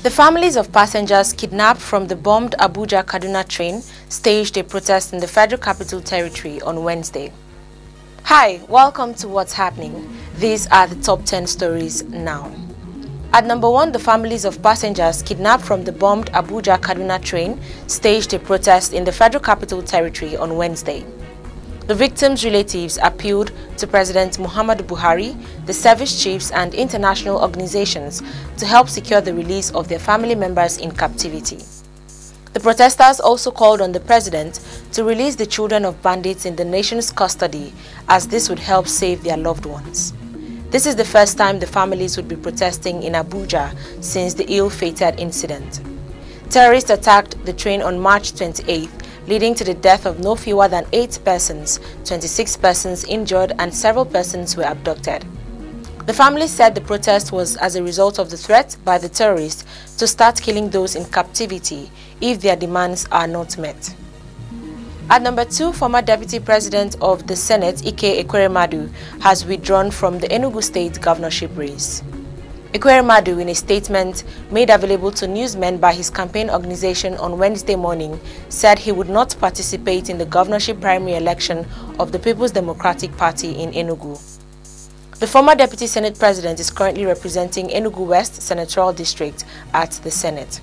The families of passengers kidnapped from the bombed Abuja-Kaduna train staged a protest in the Federal Capital Territory on Wednesday. Hi, welcome to What's Happening. These are the top 10 stories now. At number 1, the families of passengers kidnapped from the bombed Abuja-Kaduna train staged a protest in the Federal Capital Territory on Wednesday. The victims' relatives appealed to President Muhammadu Buhari, the service chiefs and international organizations to help secure the release of their family members in captivity. The protesters also called on the president to release the children of bandits in the nation's custody, as this would help save their loved ones. This is the first time the families would be protesting in Abuja since the ill-fated incident. Terrorists attacked the train on March 28th, leading to the death of no fewer than 8 persons, 26 persons injured, and several persons were abducted. The family said the protest was as a result of the threat by the terrorists to start killing those in captivity if their demands are not met. At number 2, former Deputy President of the Senate, Ike Ekweremadu, has withdrawn from the Enugu State governorship race. Ekweremadu, in a statement made available to newsmen by his campaign organization on Wednesday morning, said he would not participate in the governorship primary election of the People's Democratic Party in Enugu. The former Deputy Senate President is currently representing Enugu West Senatorial District at the Senate.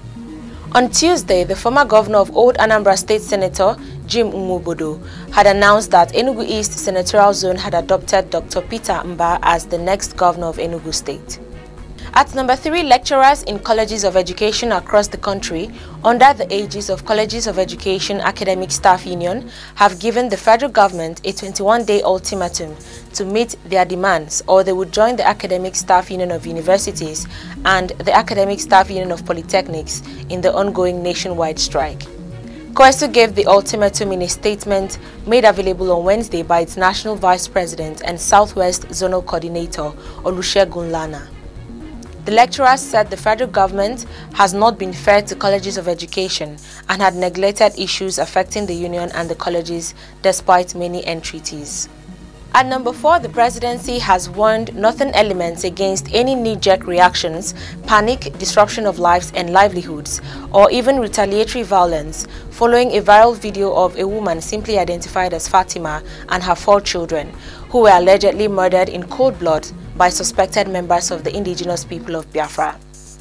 On Tuesday, the former governor of Old Anambra State Senator Jim Umubodo had announced that Enugu East Senatorial Zone had adopted Dr. Peter Mba as the next governor of Enugu State. At number 3, lecturers in colleges of education across the country, under the aegis of Colleges of Education Academic Staff Union, have given the federal government a 21-day ultimatum to meet their demands, or they would join the Academic Staff Union of Universities and the Academic Staff Union of Polytechnics in the ongoing nationwide strike. COESU gave the ultimatum in a statement made available on Wednesday by its National Vice President and Southwest Zonal Coordinator, Olusegun Lana. The lecturers said the federal government has not been fair to colleges of education and had neglected issues affecting the union and the colleges despite many entreaties. At number 4, the presidency has warned northern elements against any knee-jerk reactions, panic, disruption of lives and livelihoods, or even retaliatory violence following a viral video of a woman simply identified as Fatima and her 4 children, who were allegedly murdered in cold blood by suspected members of the Indigenous people of Biafra.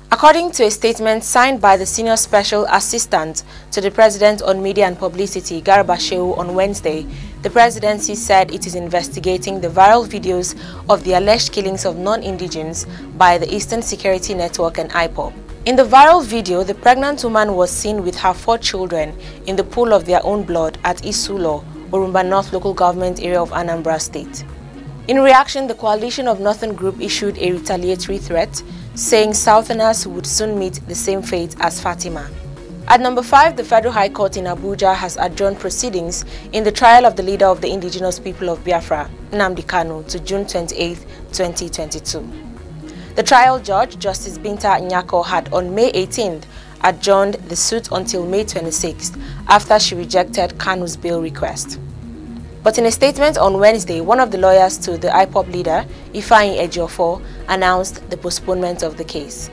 According to a statement signed by the Senior Special Assistant to the President on Media and Publicity, Garba Shehu, on Wednesday, the presidency said it is investigating the viral videos of the alleged killings of non-indigens by the Eastern Security Network and IPOB. In the viral video, the pregnant woman was seen with her 4 children in the pool of their own blood at Isulo, Orumba North Local Government Area of Anambra State. In reaction, the coalition of Northern Group issued a retaliatory threat, saying Southerners would soon meet the same fate as Fatima. At number 5, the Federal High Court in Abuja has adjourned proceedings in the trial of the leader of the Indigenous people of Biafra, Kanu, to June 28, 2022. The trial judge, Justice Binta Nyako, had on May 18th adjourned the suit until May 26th after she rejected Kanu's bail request. But in a statement on Wednesday, one of the lawyers to the IPOB leader, Ifeanyi Ejiofor, announced the postponement of the case.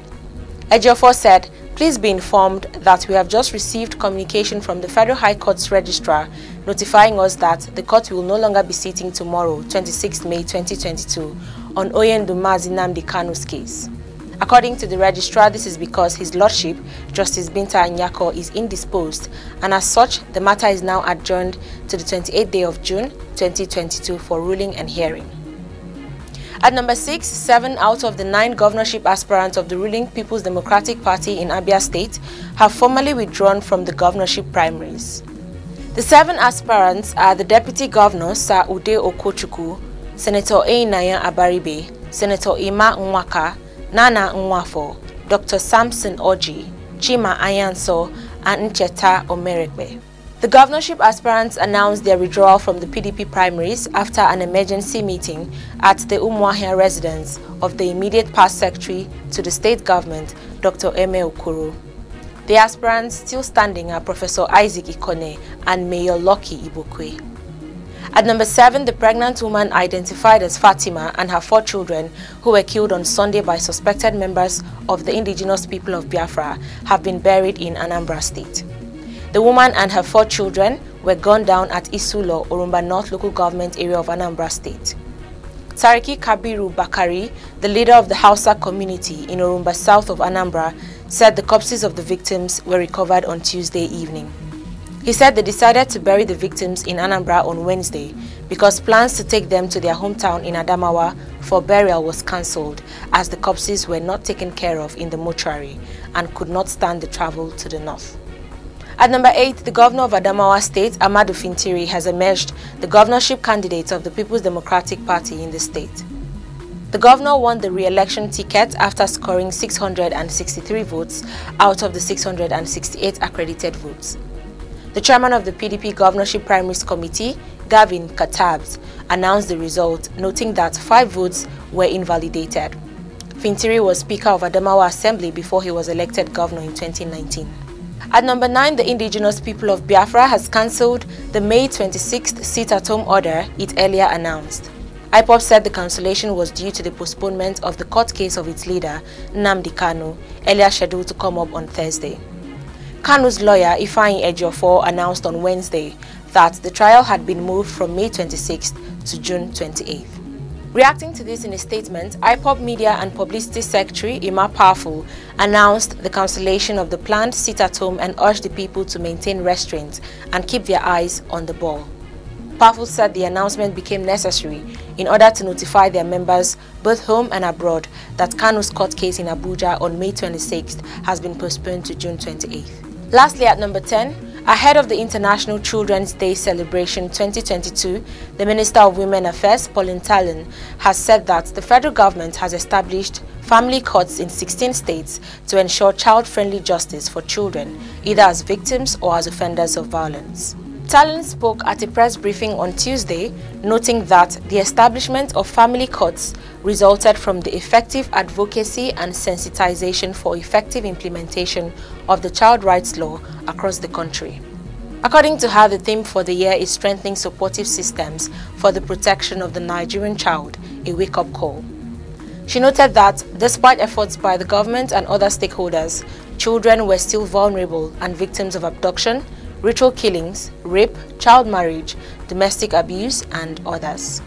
Ejiofor said, "Please be informed that we have just received communication from the Federal High Court's registrar notifying us that the court will no longer be sitting tomorrow, 26 May 2022, on Oyendumazi Nnamdi Kanu's case." According to the registrar, this is because His Lordship, Justice Binta Nyako, is indisposed, and as such, the matter is now adjourned to the 28th day of June 2022 for ruling and hearing. At number 6, 7 out of the 9 governorship aspirants of the ruling People's Democratic Party in Abia State have formally withdrawn from the governorship primaries. The 7 aspirants are the Deputy Governor, Sir Ude Okochukwu, Senator Einaya Abaribe, Senator Ima Nwaka, Nana Nwafo, Dr. Samson Oji, Chima Ayanso, and Ncheta Omerekbe. The governorship aspirants announced their withdrawal from the PDP primaries after an emergency meeting at the Umuahia residence of the immediate past secretary to the state government, Dr. Eme Okoro. The aspirants still standing are Professor Isaac Ikone and Mayor Lucky Ibokwe. At number 7, the pregnant woman identified as Fatima and her 4 children who were killed on Sunday by suspected members of the indigenous people of Biafra have been buried in Anambra State. The woman and her 4 children were gunned down at Isulo, Orumba North local government area of Anambra State. Sariki Kabiru Bakari, the leader of the Hausa community in Orumba south of Anambra, said the corpses of the victims were recovered on Tuesday evening. He said they decided to bury the victims in Anambra on Wednesday because plans to take them to their hometown in Adamawa for burial was cancelled as the corpses were not taken care of in the mortuary and could not stand the travel to the north. At number 8, the governor of Adamawa State, Ahmadu Fintiri, has emerged the governorship candidate of the People's Democratic Party in the state. The governor won the re-election ticket after scoring 663 votes out of the 668 accredited votes. The chairman of the PDP Governorship Primaries Committee, Gavin Katabs, announced the result, noting that 5 votes were invalidated. Fintiri was Speaker of Adamawa Assembly before he was elected governor in 2019. At number 9, the indigenous people of Biafra has cancelled the May 26th sit-at-home order it earlier announced. IPOB said the cancellation was due to the postponement of the court case of its leader, Nnamdi Kanu, earlier scheduled to come up on Thursday. Kanu's lawyer, Ifeanyi Ejiofor, announced on Wednesday that the trial had been moved from May 26th to June 28th. Reacting to this in a statement, IPOB Media and Publicity Secretary Ima Powerful announced the cancellation of the planned sit-at-home and urged the people to maintain restraint and keep their eyes on the ball. Powerful said the announcement became necessary in order to notify their members, both home and abroad, that Kanu's court case in Abuja on May 26th has been postponed to June 28th. Lastly, at number 10, ahead of the International Children's Day celebration 2022, the Minister of Women Affairs, Pauline Talon, has said that the federal government has established family courts in 16 states to ensure child-friendly justice for children, either as victims or as offenders of violence. Talon spoke at a press briefing on Tuesday, noting that the establishment of family courts resulted from the effective advocacy and sensitization for effective implementation of the child rights law across the country. According to her, the theme for the year is strengthening supportive systems for the protection of the Nigerian child, a wake-up call. She noted that, despite efforts by the government and other stakeholders, children were still vulnerable and victims of abduction, ritual killings, rape, child marriage, domestic abuse, and others.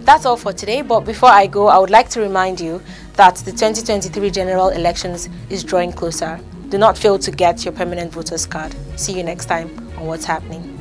That's all for today, but before I go, I would like to remind you that the 2023 general elections is drawing closer. Do not fail to get your permanent voter's card. See you next time on What's Happening.